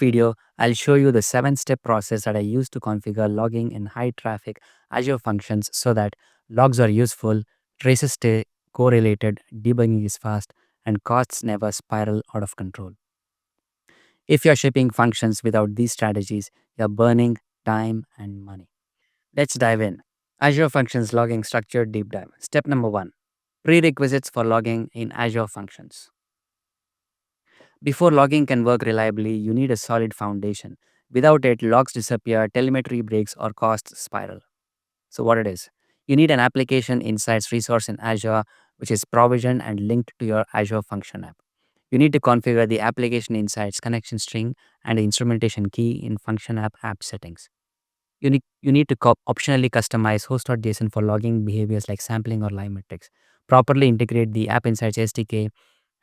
video, I'll show you the 7-step process that I use to configure logging in high traffic Azure functions so that logs are useful, traces stay correlated, debugging is fast, and costs never spiral out of control. If you're shipping functions without these strategies, you're burning time and money. Let's dive in. Azure Functions Logging Structured Deep Dive. Step number 1. Prerequisites for logging in Azure Functions. Before logging can work reliably, you need a solid foundation. Without it, logs disappear, telemetry breaks, or costs spiral. So, what it is? You need an Application Insights resource in Azure, which is provisioned and linked to your Azure Function app. You need to configure the Application Insights connection string and the instrumentation key in Function app settings. You need to optionally customize host.json for logging behaviors like sampling or live metrics. Properly integrate the App Insights SDK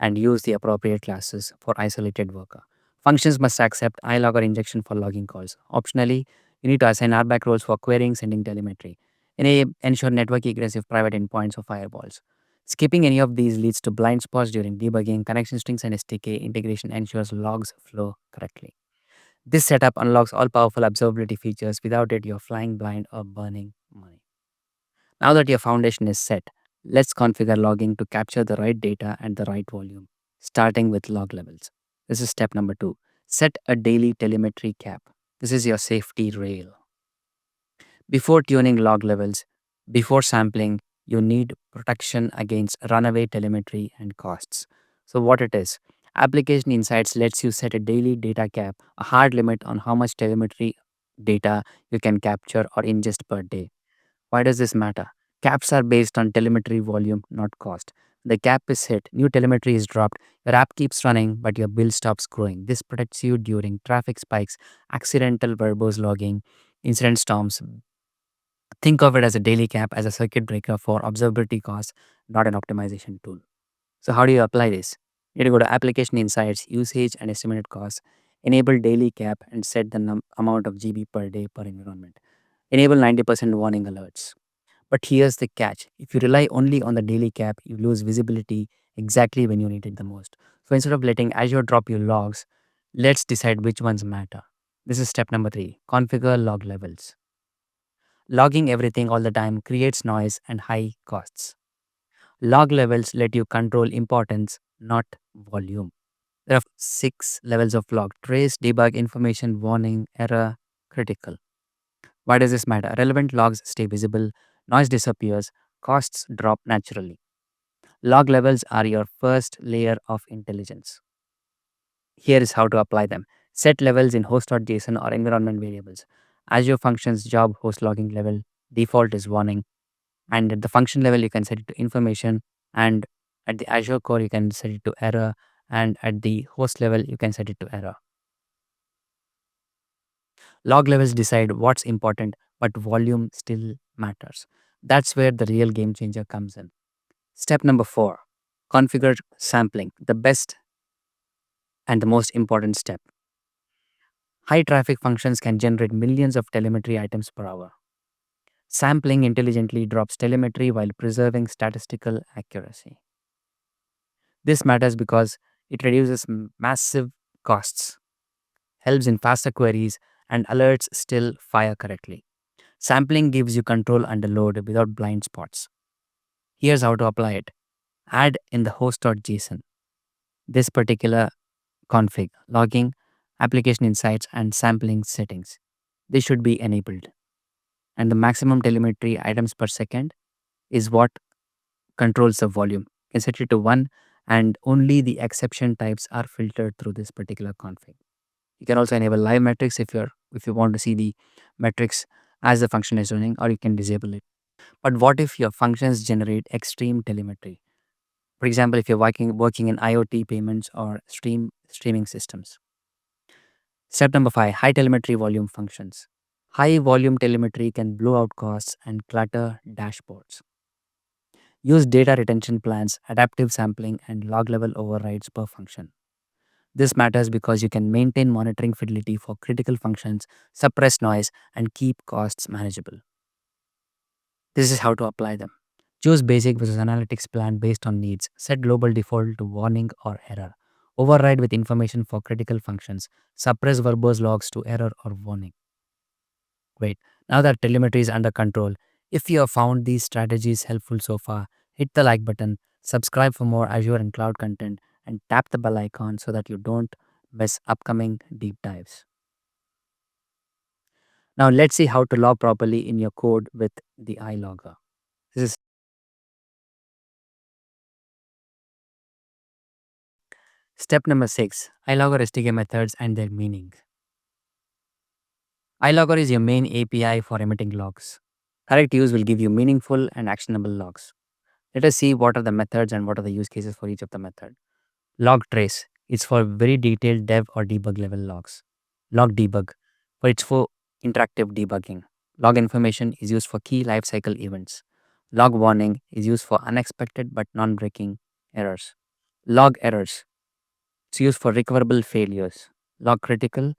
and use the appropriate classes for isolated worker. Functions must accept ILogger injection for logging calls. Optionally, you need to assign RBAC roles for querying, sending telemetry. Ensure network egress if private endpoints or firewalls. Skipping any of these leads to blind spots during debugging. Connection strings and SDK integration ensures logs flow correctly. This setup unlocks all powerful observability features. Without it, you're flying blind or burning money. Now that your foundation is set, let's configure logging to capture the right data and the right volume, starting with log levels. This is step number 2. Set a daily telemetry cap. This is your safety rail. Before tuning log levels, before sampling, you need protection against runaway telemetry and costs. So, what it is? Application Insights lets you set a daily data cap, a hard limit on how much telemetry data you can capture or ingest per day. Why does this matter? Caps are based on telemetry volume, not cost. The cap is hit, new telemetry is dropped, your app keeps running, but your bill stops growing. This protects you during traffic spikes, accidental verbose logging, incident storms. Think of it as a daily cap as a circuit breaker for observability costs, not an optimization tool. So, how do you apply this? You need to go to Application Insights, Usage and Estimated Costs, enable daily cap, and set the amount of GB per day per environment. Enable 90% warning alerts. But here's the catch: if you rely only on the daily cap, you lose visibility exactly when you need it the most. So, instead of letting Azure drop you logs, let's decide which ones matter. This is step number 3: configure log levels. Logging everything all the time creates noise and high costs. Log levels let you control importance, not volume. There are 6 levels of log: trace, debug, information, warning, error, critical. Why does this matter? Relevant logs stay visible, noise disappears, costs drop naturally. Log levels are your first layer of intelligence. Here is how to apply them. Set levels in host.json or environment variables. Azure Functions job host logging level, default is warning. And at the function level, you can set it to information. And at the Azure core, you can set it to error. And at the host level, you can set it to error. Log levels decide what's important, but volume still matters. That's where the real game changer comes in. Step number 4: configure sampling, the best and the most important step. High traffic functions can generate millions of telemetry items per hour. Sampling intelligently drops telemetry while preserving statistical accuracy. This matters because it reduces massive costs, helps in faster queries, and alerts still fire correctly. Sampling gives you control under load without blind spots. Here's how to apply it. Add in the host.json. This particular config, logging, application insights, and sampling settings. They should be enabled. And the maximum telemetry items per second is what controls the volume. You can set it to 1, and only the exception types are filtered through this particular config. You can also enable live metrics if you want to see the metrics as the function is running, or you can disable it. But what if your functions generate extreme telemetry? For example, if you're working in IoT payments or streaming systems. Step number 5: high telemetry volume functions. High volume telemetry can blow out costs and clutter dashboards. Use data retention plans, adaptive sampling, and log level overrides per function. This matters because you can maintain monitoring fidelity for critical functions, suppress noise, and keep costs manageable. This is how to apply them. Choose basic versus analytics plan based on needs. Set global default to warning or error. override with information for critical functions, suppress verbose logs to error or warning. Great. Now that telemetry is under control, if you have found these strategies helpful so far, hit the like button, subscribe for more Azure and cloud content, and tap the bell icon so that you don't miss upcoming deep dives. Now let's see how to log properly in your code with the ILogger. This is step number 6, ILogger SDK methods and their meaning. ILogger is your main API for emitting logs. Correct use will give you meaningful and actionable logs. Let us see what are the methods and what are the use cases for each of the method. Log trace is for very detailed dev or debug level logs. Log debug for its for interactive debugging. Log information is used for key lifecycle events. Log warning is used for unexpected but non-breaking errors. Log errors is used for recoverable failures. Log critical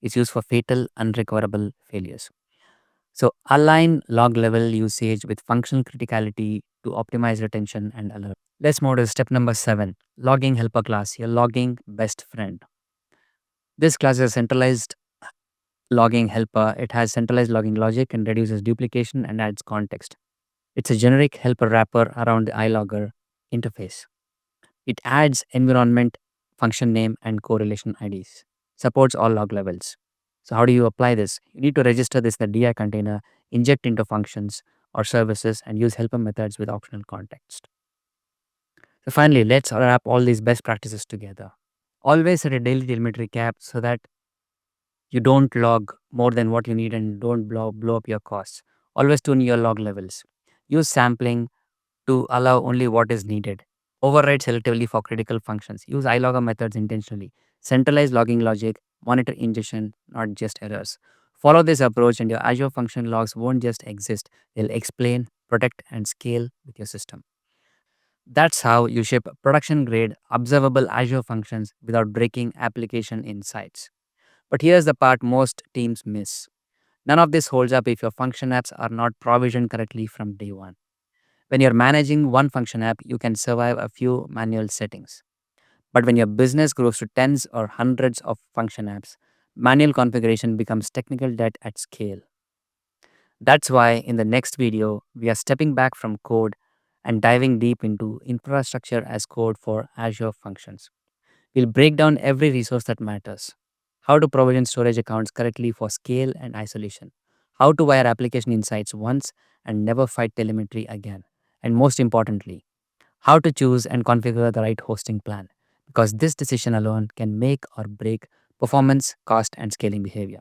is used for fatal unrecoverable failures. So align log level usage with functional criticality to optimize retention and alert. Let's move to step number 7, logging helper class, your logging best friend. This class is a centralized logging helper. It has centralized logging logic and reduces duplication and adds context. It's a generic helper wrapper around the iLogger interface. It adds environment, function name, and correlation IDs. Supports all log levels. So how do you apply this? You need to register this in the DI container, inject into functions or services, and use helper methods with optional context. So finally, let's wrap all these best practices together. Always set a daily telemetry cap so that you don't log more than what you need and don't blow up your costs. Always tune your log levels. Use sampling to allow only what is needed. Override selectively for critical functions. Use iLogger methods intentionally. Centralize logging logic. Monitor ingestion, not just errors. Follow this approach and your Azure function logs won't just exist. They'll explain, protect, and scale with your system. That's how you ship production grade observable Azure functions without breaking application insights. But here's the part most teams miss. None of this holds up if your function apps are not provisioned correctly from day one. When you're managing one function app, you can survive a few manual settings. But when your business grows to tens or hundreds of function apps, manual configuration becomes technical debt at scale. That's why in the next video, we are stepping back from code and diving deep into infrastructure as code for Azure functions. We'll break down every resource that matters. How to provision storage accounts correctly for scale and isolation. How to wire application insights once and never fight telemetry again. And most importantly, how to choose and configure the right hosting plan. Because this decision alone can make or break performance, cost, and scaling behavior.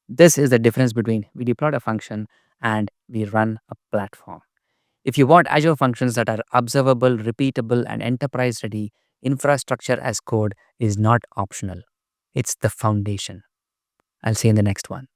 This is the difference between we deploy a function and we run a platform. If you want Azure functions that are observable, repeatable, and enterprise ready, infrastructure as code is not optional. It's the foundation. I'll see you in the next one.